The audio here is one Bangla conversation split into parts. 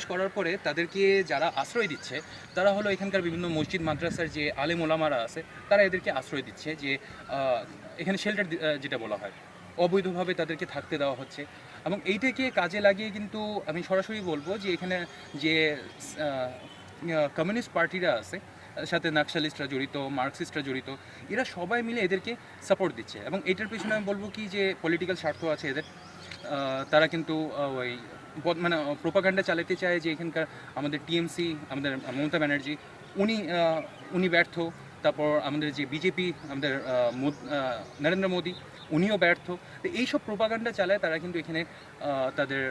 অনুপ্রবেশ করার পরে তাদেরকে যারা আশ্রয় দিচ্ছে তারা হলো এখানকার বিভিন্ন মসজিদ মাদ্রাসার যে আলেম ওলামারা আছে তারা এদেরকে আশ্রয় দিচ্ছে যে এখানে শেল্টার যেটা বলা হয় অবৈধভাবে তাদেরকে থাকতে দেওয়া হচ্ছে। এবং এইটাকে কাজে লাগিয়ে কিন্তু আমি সরাসরি বলবো যে এখানে যে কমিউনিস্ট পার্টিরা আছে সাথে নাকশালিস্টরা জড়িত, মার্কসিস্টরা জড়িত, এরা সবাই মিলে এদেরকে সাপোর্ট দিচ্ছে। এবং এটার পিছনে আমি বলবো কি যে পলিটিক্যাল স্বার্থ আছে এদের। তারা কিন্তু ওই মানে প্রোপাগান্ডা চালাতে চায় যে এখানকার আমাদের টিএমসি, আমাদের মমতা ব্যানার্জি উনি ব্যর্থ, তারপর আমাদের যে বিজেপি, আমাদের নরেন্দ্র মোদী উনিও ব্যর্থ। তো এইসব প্রোপাগান্ডা চালায় তারা কিন্তু এখানে তাদের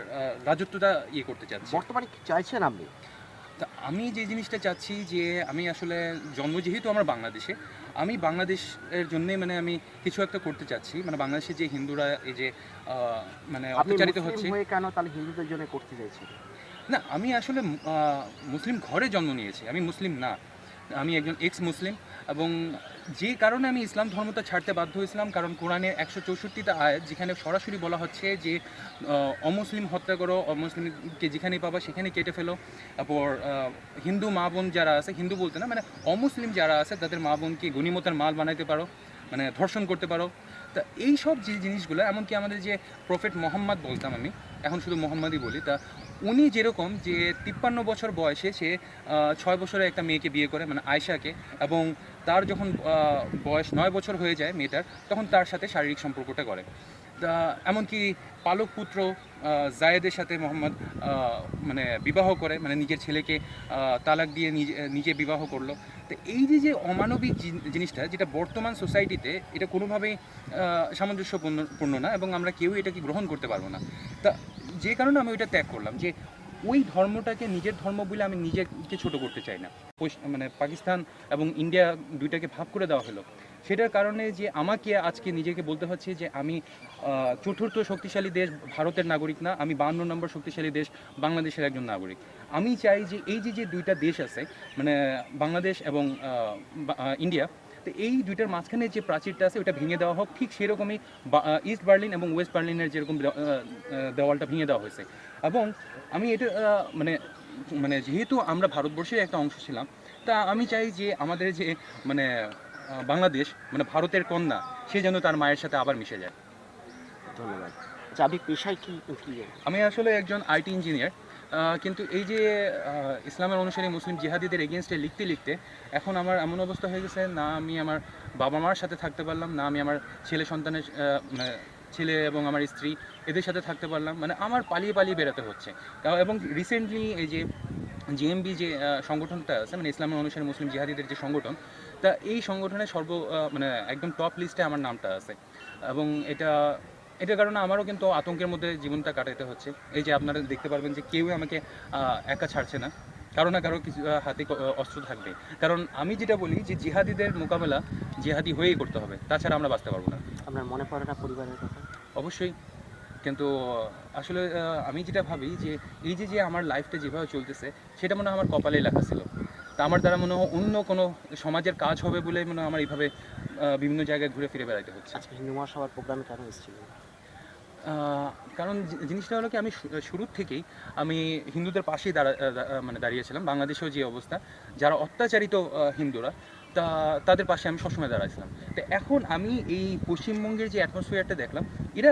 রাজত্বটা করতে চাচ্ছে। বর্তমানে কি চাইছেন আপনি? তা আমি যে জিনিসটা চাচ্ছি যে আমি আসলে জন্ম যেহেতু আমার বাংলাদেশে, আমি বাংলাদেশের জন্যে মানে আমি কিছু একটা করতে চাচ্ছি। মানে বাংলাদেশে যে হিন্দুরা এই যে মানে অত্যাচারিত হচ্ছে। কেন তাহলে হিন্দুদের জন্য করতে চাইছেন? না, আমি আসলে মুসলিম ঘরে জন্ম নিয়েছি, আমি মুসলিম না। আমি একজন এক্স মুসলিম, এবং যে কারণে আমি ইসলাম ধর্মটা ছাড়তে বাধ্য হয়েছিলাম কারণ কোরআনের 164টা আয়াত যেখানে সরাসরি বলা হচ্ছে যে অমুসলিম হত্যা করো, অমুসলিমকে যেখানে পাবা সেখানে কেটে ফেলো। তারপর হিন্দু মা বোন যারা আছে, হিন্দু বলতে না মানে অমুসলিম যারা আছে তাদের মা বোনকে গনিমতের মাল বানাইতে পারো, মানে ধর্ষণ করতে পারো। তা এই সব যে জিনিসগুলো, এমনকি আমাদের যে প্রফেট মোহাম্মদ বলতাম আমি, এখন শুধু মোহাম্মদই বলি, তা উনি যেরকম যে 53 বছর বয়সে সে 6 বছরে একটা মেয়েকে বিয়ে করে, মানে আয়েশাকে, এবং তার যখন বয়স 9 বছর হয়ে যায় মেয়েটার, তখন তার সাথে শারীরিক সম্পর্কটা করে। তা এমনকি পালক পুত্র জায়েদের সাথে মোহাম্মদ মানে বিবাহ করে, মানে নিজের ছেলেকে তালাক দিয়ে নিজে বিবাহ করলো। তো এই যে অমানবিক জিনিসটা যেটা বর্তমান সোসাইটিতে এটা কোনোভাবেই সামঞ্জস্যপূর্ণ না, এবং আমরা কেউ এটাকে গ্রহণ করতে পারবো না। তা যে কারণে আমি ওইটা ত্যাগ করলাম যে ওই ধর্মটাকে নিজের ধর্ম বলে আমি নিজেকে ছোট করতে চাই না। মানে পাকিস্তান এবং ইন্ডিয়া দুইটাকে ভাগ করে দেওয়া হলো, সেটার কারণে যে আমাকে আজকে নিজেকে বলতে হচ্ছে যে আমি চতুর্থ শক্তিশালী দেশ ভারতের নাগরিক না, আমি 52 নম্বর শক্তিশালী দেশ বাংলাদেশের একজন নাগরিক। আমি চাই যে এই যে দুইটা দেশ আছে, মানে বাংলাদেশ এবং ইন্ডিয়া, তো এই দুইটার মাঝখানে যে প্রাচীরটা আছে ওটা ভেঙে দেওয়া হোক। ঠিক সেরকমই ইস্ট বার্লিন এবং ওয়েস্ট বার্লিনের যেরকম দেওয়ালটা ভেঙে দেওয়া হয়েছে। এবং আমি এটা মানে মানে যেহেতু আমরা ভারতবর্ষের একটা অংশ ছিলাম, তা আমি চাই যে আমাদের যে মানে বাংলাদেশ মানে ভারতের কন্যা, সে যেন তার মায়ের সাথে আবার মিশে যায়। ধন্যবাদ। আচ্ছা, আপনি পেশায় কি? আমি আসলে একজন আইটি ইঞ্জিনিয়ার, কিন্তু এই যে ইসলামের অনুসারী মুসলিম জিহাদিদের এগেনস্টে লিখতে লিখতে এখন আমার এমন অবস্থা হয়ে গেছে, না আমি আমার বাবা মার সাথে থাকতে পারলাম না, আমি আমার ছেলে সন্তানের মানে ছেলে এবং আমার স্ত্রী এদের সাথে থাকতে পারলাম, মানে আমার পালিয়ে পালিয়ে বেরোতে হচ্ছে। এবং রিসেন্টলি এই যে জিএমবি যে সংগঠনটা আছে, মানে ইসলামের অনুসারী মুসলিম জিহাদিদের যে সংগঠন, তা এই সংগঠনের মানে একদম টপ লিস্টে আমার নামটা আছে। এবং এটার কারণে আমারও কিন্তু আতঙ্কের মধ্যে জীবনটা কাটাতে হচ্ছে। এই যে আপনারা দেখতে পারবেন যে কেউ আমাকে একা ছাড়ছে না, কারো না কারো কিছু হাতে অস্ত্র থাকবে। কারণ আমি যেটা বলি যে জিহাদিদের মোকাবেলা জিহাদি হয়েই করতে হবে, তাছাড়া আমরা বাঁচতে পারবো না। আপনার মনে পড়ে না পরিবারের কথা? অবশ্যই, কিন্তু আসলে আমি যেটা ভাবি যে এই যে আমার লাইফটা যেভাবে চলতেছে সেটা মনে হয় আমার কপালেই লেখা ছিল। তা আমার দ্বারা মনে হয় অন্য কোনো সমাজের কাজ হবে বলে মনে হয় আমার এইভাবে বিভিন্ন জায়গায় ঘুরে ফিরে বেড়াতে হচ্ছে। আজকে হিন্দু মহাসভার প্রোগ্রামে কেন এসেছিলেন? কারণ জিনিসটা হলো কি, আমি শুরুর থেকেই আমি হিন্দুদের পাশেই মানে দাঁড়িয়েছিলাম। বাংলাদেশেও যে অবস্থা, যারা অত্যাচারিত হিন্দুরা, তাদের পাশে আমি সবসময় দাঁড়াইছিলাম। তো এখন আমি এই পশ্চিমবঙ্গের যে অ্যাটমসফিয়ারটা দেখলাম, এরা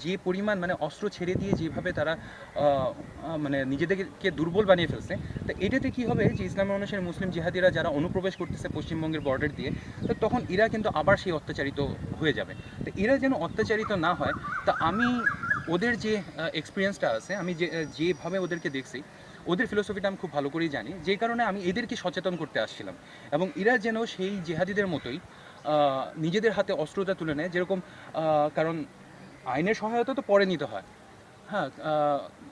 যে পরিমাণ মানে অস্ত্র ছেড়ে দিয়ে যেভাবে তারা মানে নিজেদেরকে দুর্বল বানিয়ে ফেলছে, তো এটাতে কী হবে যে ইসলামের অনুসারী মুসলিম জিহাদিরা যারা অনুপ্রবেশ করতেছে পশ্চিমবঙ্গের বর্ডার দিয়ে, তো তখন এরা কিন্তু আবার সেই অত্যাচারিত হয়ে যাবে। তো এরা যেন অত্যাচারিত না হয়, তা আমি ওদের যে এক্সপিরিয়েন্সটা আছে, আমি যেভাবে ওদেরকে দেখছি, ওদের ফিলোসফিটা আমি খুব ভালো করেই জানি, যে কারণে আমি এদেরকে সচেতন করতে আসছিলাম। এবং এরা যেন সেই জেহাদিদের মতোই নিজেদের হাতে অস্ত্রটা তুলে নেয়, যেরকম কারণ আইনের সহায়তা তো পরে নিতে হয়, হ্যাঁ,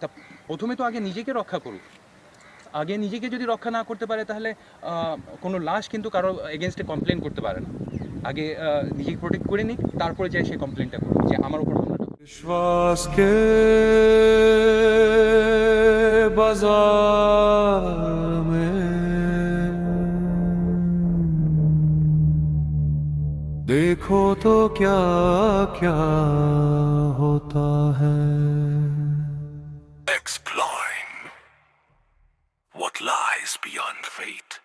তা প্রথমে তো আগে নিজেকে রক্ষা করুক। আগে নিজেকে যদি রক্ষা না করতে পারে তাহলে কোনো লাশ কিন্তু কারো এগেনস্টে কমপ্লেন করতে পারে না। আগে নিজেকে প্রোটেক্ট করে নিক, তারপরে যাই সে কমপ্লেনটা করুক যে আমার উপর হামলাটা। विश्वास के बाजार में देखो तो क्या क्या होता है। is beyond fate.